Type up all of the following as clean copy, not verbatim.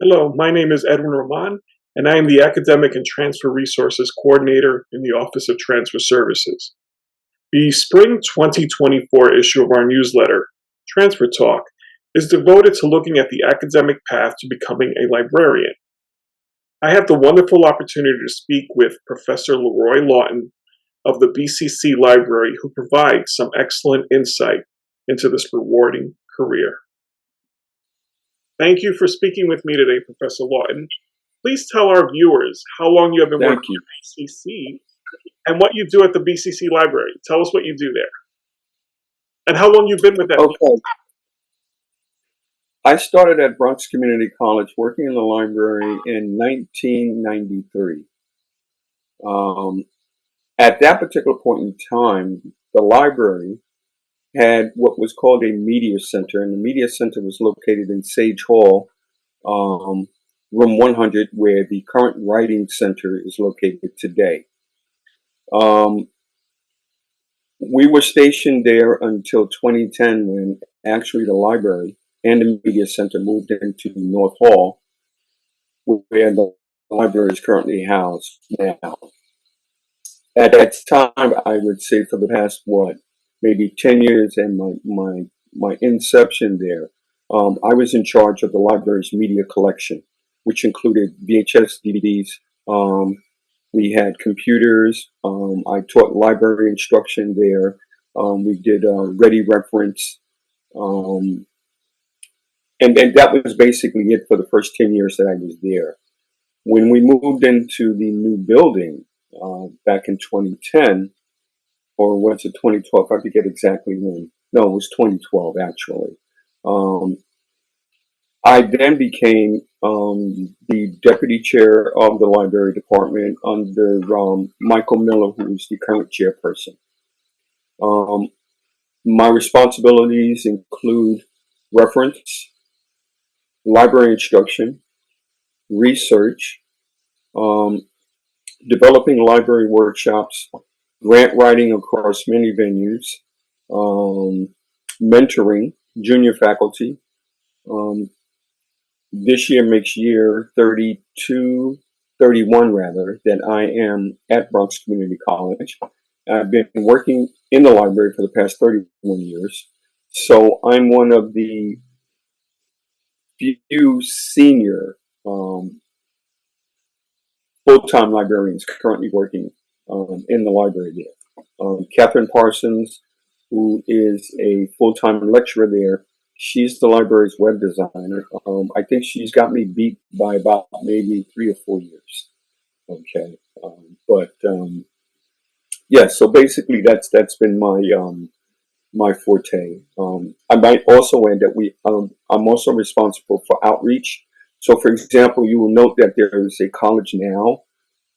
Hello, my name is Edwin Rahman, and I am the Academic and Transfer Resources Coordinator in the Office of Transfer Services. The spring 2024 issue of our newsletter, Transfer Talk, is devoted to looking at the academic path to becoming a librarian. I have the wonderful opportunity to speak with Professor LaRoi Lawton of the BCC Library, who provides some excellent insight into this rewarding career. Thank you for speaking with me today, Professor Lawton. Please tell our viewers how long you have been working at BCC and what you do at the BCC Library. Tell us what you do there. And how long you've been with that. Okay. I started at Bronx Community College working in the library in 1993. At that particular point in time, the library had what was called a media center, and the media center was located in Sage Hall, room 100, where the current writing center is located today. We were stationed there until 2010, when actually the library and the media center moved into North Hall, where the library is currently housed now. At that time, I would say for the past, maybe 10 years and my inception there, I was in charge of the library's media collection, which included VHS, DVDs. We had computers. I taught library instruction there. We did ready reference. And that was basically it for the first 10 years that I was there. When we moved into the new building back in 2010, or was it 2012? I forget exactly when. No, it was 2012 actually. I then became the deputy chair of the library department under Michael Miller, who is the current chairperson. My responsibilities include reference, library instruction, research, developing library workshops, grant writing across many venues, mentoring junior faculty. This year makes year 31 rather, that I am at Bronx Community College. I've been working in the library for the past 31 years. So I'm one of the few senior full-time librarians currently working in the library there. Catherine Parsons, who is a full-time lecturer there, she's the library's web designer. I think she's got me beat by about maybe 3 or 4 years. Okay, yeah. So basically, that's been my forte. I might also add that I'm also responsible for outreach. So, for example, you will note that there is a College Now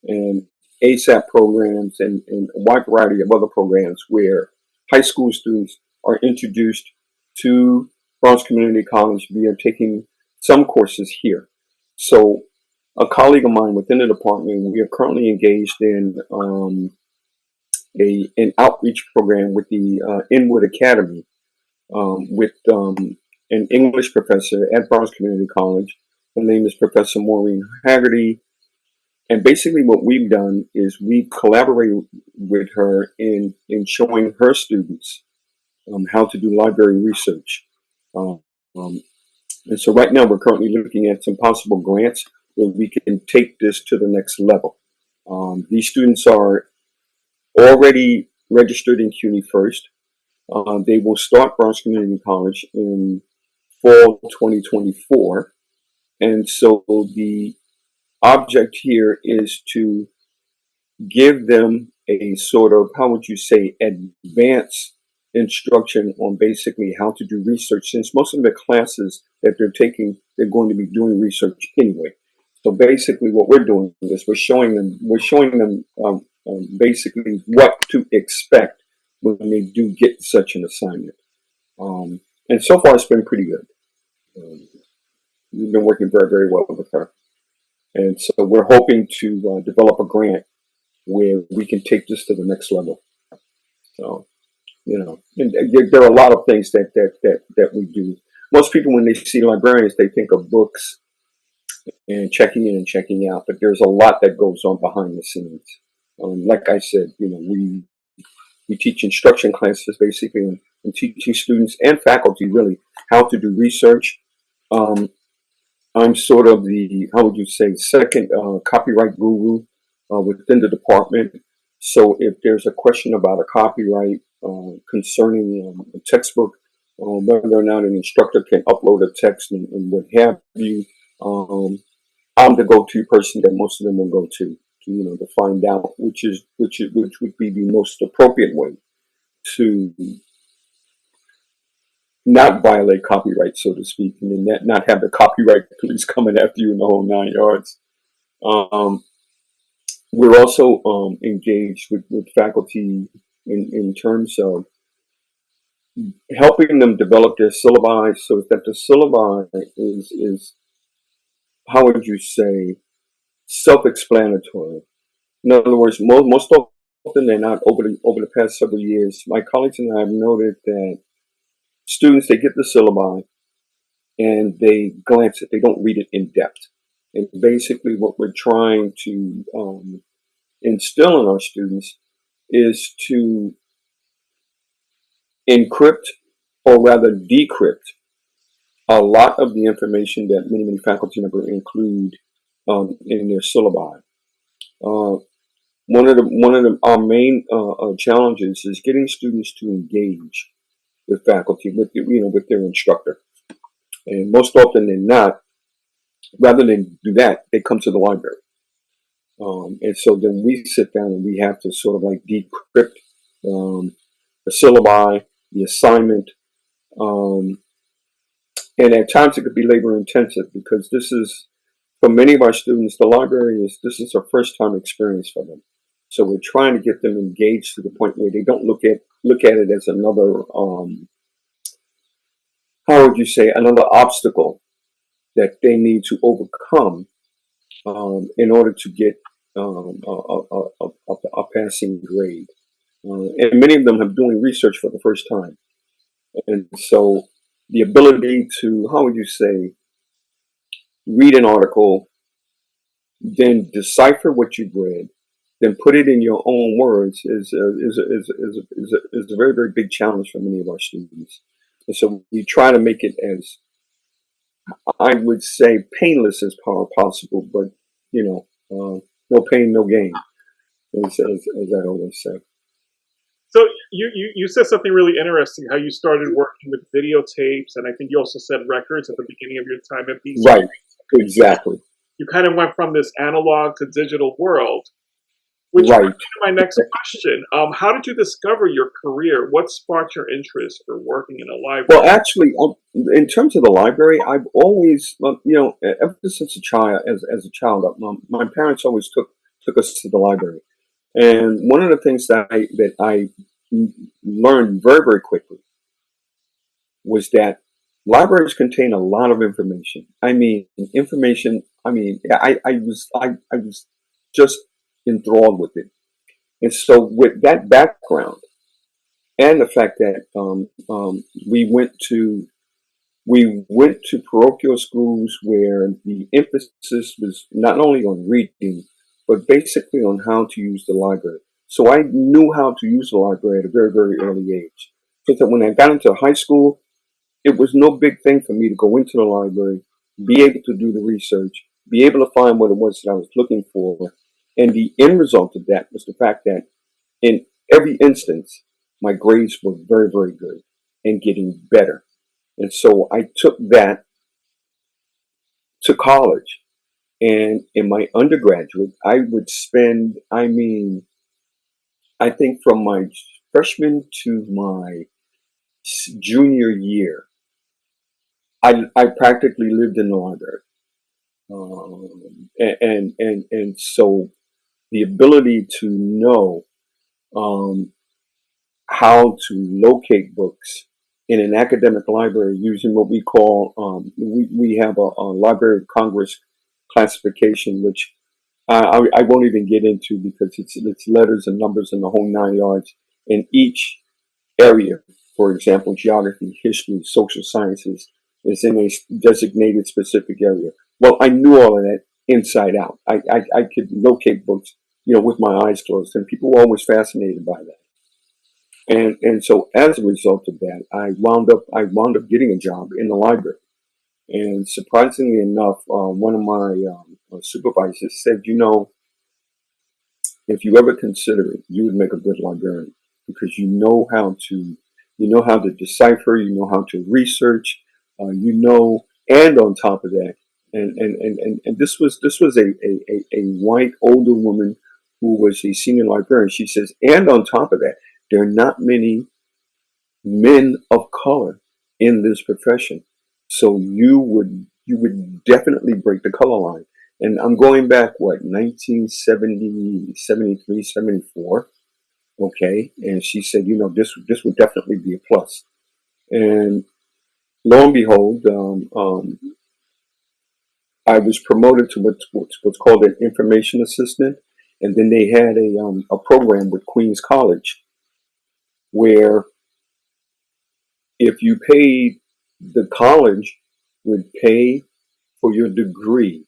and ASAP programs and a wide variety of other programs where high school students are introduced to Bronx Community College via taking some courses here. So a colleague of mine within the department, we are currently engaged in an outreach program with the Inwood Academy with an English professor at Bronx Community College. Her name is Professor Maureen Haggerty. And basically what we've done is we collaborate with her in showing her students how to do library research. And so right now we're currently looking at some possible grants where we can take this to the next level. These students are already registered in CUNY first. They will start Bronx Community College in fall 2024. And so the object here is to give them a sort of, how would you say, advanced instruction on basically how to do research, since most of the classes that they're taking, they're going to be doing research anyway. So basically what we're doing is we're showing them basically what to expect when they do get such an assignment. And so far it's been pretty good. We've been working very, very well with her. And so we're hoping to develop a grant where we can take this to the next level. So, and there are a lot of things that we do. Most people, when they see librarians, they think of books and checking in and checking out. But there's a lot that goes on behind the scenes. Like I said, we teach instruction classes basically and teaching students and faculty really how to do research. Um, I'm sort of the, how would you say, second copyright guru within the department. So if there's a question about a copyright concerning a textbook, whether or not an instructor can upload a text and what have you, um, I'm the go-to person that most of them will go to find out which would be the most appropriate way to not violate copyright, so to speak, and then not have the copyright police coming after you in the whole 9 yards. Um, we're also engaged with faculty in terms of helping them develop their syllabi so that the syllabi is how would you say, self-explanatory. In other words, most often than not, over the past several years, my colleagues and I have noted that students, they get the syllabi and they glance it. They don't read it in depth. And basically, what we're trying to instill in our students is to encrypt, or rather decrypt, a lot of the information that many faculty members include in their syllabi. One of our main challenges is getting students to engage with faculty, with their instructor. And most often than not, rather than do that, they come to the library. And so then we sit down and we have to sort of like decrypt the syllabi, the assignment, um, and at times it could be labor intensive because this is, for many of our students, the library this is a first time experience for them. So we're trying to get them engaged to the point where they don't look at it as another, how would you say, another obstacle that they need to overcome in order to get a passing grade. And many of them are doing research for the first time. And so the ability to, how would you say, read an article, then decipher what you've read, then put it in your own words is a very, very big challenge for many of our students. And so we try to make it as, I would say, painless as possible, but no pain, no gain, as I always say. So you said something really interesting, how you started working with videotapes, and I think you also said records at the beginning of your time at BC. Right, exactly. You kind of went from this analog to digital world, which right. brings me to my next question. How did you discover your career? What sparked your interest for working in a library? Well, actually, in terms of the library, I've always, ever since a child, as a child, my parents always took us to the library. And one of the things that I learned very, very quickly was that libraries contain a lot of information. I mean, information. I mean, I was just enthralled with it. And so, with that background, and the fact that we went to parochial schools where the emphasis was not only on reading, but basically on how to use the library. So I knew how to use the library at a very, very early age. So that when I got into high school, it was no big thing for me to go into the library, be able to do the research, be able to find what it was that I was looking for. And the end result of that was the fact that in every instance, my grades were very, very good and getting better. And so I took that to college. And in my undergraduate, I would spend, I think from my freshman to my junior year, I practically lived in the library. And so the ability to know how to locate books in an academic library using what we call, we have a Library of Congress classification, which I won't even get into because it's letters and numbers and the whole 9 yards. In each area, for example, geography, history, social sciences, is in a designated specific area. Well, I knew all of that inside out. I could locate books, with my eyes closed, and people were always fascinated by that. And so as a result of that, I wound up getting a job in the library. And surprisingly enough, one of my supervisors said, if you ever consider it, you would make a good librarian because you know how to decipher, you know how to research, and on top of that, and this was a white older woman who was a senior librarian. She says, and on top of that, there are not many men of color in this profession. So you would definitely break the color line. And I'm going back, 1970, 73, 74. Okay. And she said, this would definitely be a plus. And lo and behold, I was promoted to what's called an information assistant. And then they had a program with Queens College where if you paid, the college would pay for your degree.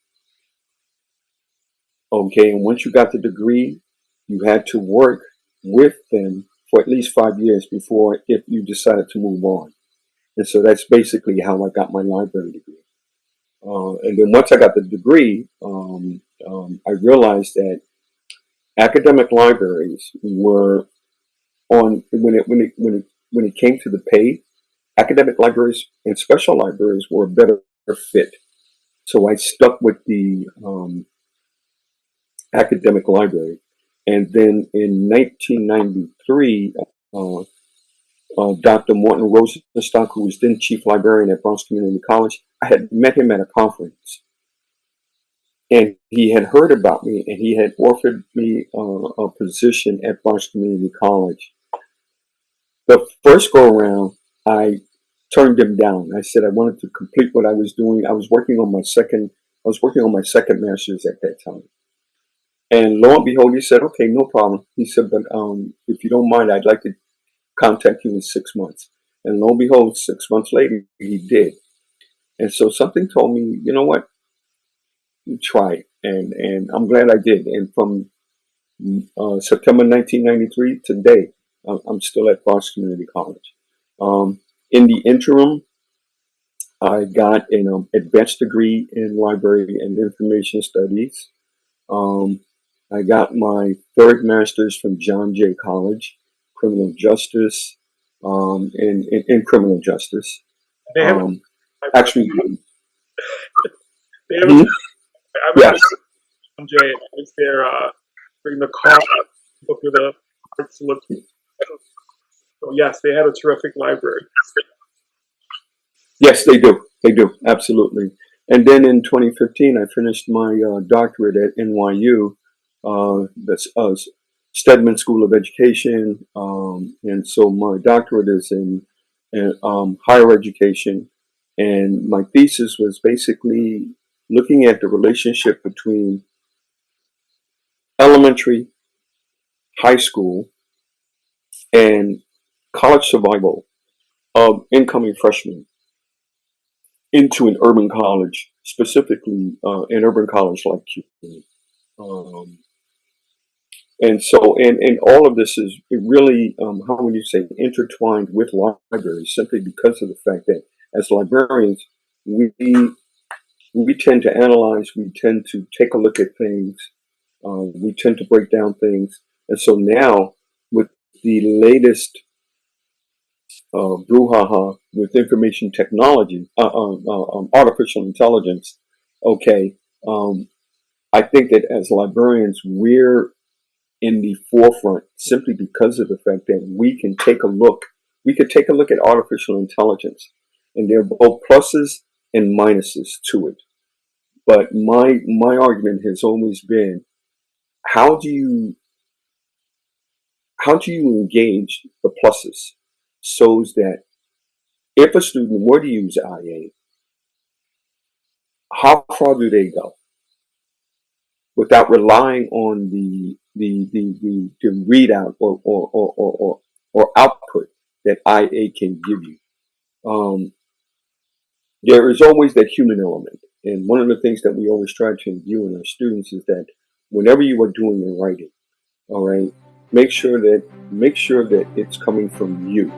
Okay, and once you got the degree, you had to work with them for at least 5 years before if you decided to move on. And so that's basically how I got my library degree. And then once I got the degree, I realized that academic libraries were on when it came to the pay. Academic libraries and special libraries were a better fit. So I stuck with the academic library. And then in 1993, Dr. Morton Rosenstock, who was then chief librarian at Bronx Community College, I had met him at a conference. And he had heard about me and he had offered me a position at Bronx Community College. The first go around, I turned him down. I said I wanted to complete what I was doing. I was working on my second master's at that time. And lo and behold, he said, okay, no problem. He said, but if you don't mind, I'd like to contact you in 6 months. And lo and behold, 6 months later, he did. And so something told me, you know what, try it. And I'm glad I did. And from September 1993 today, I'm still at Bronx Community College. In the interim, I got an advanced degree in library and information studies. I got my third master's from John Jay College, criminal justice, in criminal justice. They have Um, Actually, they have a mhm, I remember yes, Jay. I was there during the car book with the arts look. So yes, they had a terrific library. yes, they do. They do, absolutely. And then in 2015, I finished my doctorate at NYU, that's Stedman School of Education. And so my doctorate is in higher education. And my thesis was basically looking at the relationship between elementary, high school, and college survival of incoming freshmen into an urban college, specifically an urban college like CUNY. Um, and so, and all of this is really, how would you say, intertwined with libraries, simply because of the fact that as librarians, we we tend to analyze, we tend to take a look at things, we tend to break down things, and so now with the latest brouhaha with information technology, artificial intelligence. Okay, um, I think that as librarians, we're in the forefront simply because of the fact that we can take a look. We could take a look at artificial intelligence, and there are both pluses and minuses to it. But my argument has always been, how do you how do you engage the pluses so that if a student were to use IA, how far do they go without relying on the readout or output that IA can give you? Um, there is always that human element. And one of the things that we always try to imbue in our students is that whenever you are doing your writing, all right, make sure that it's coming from you.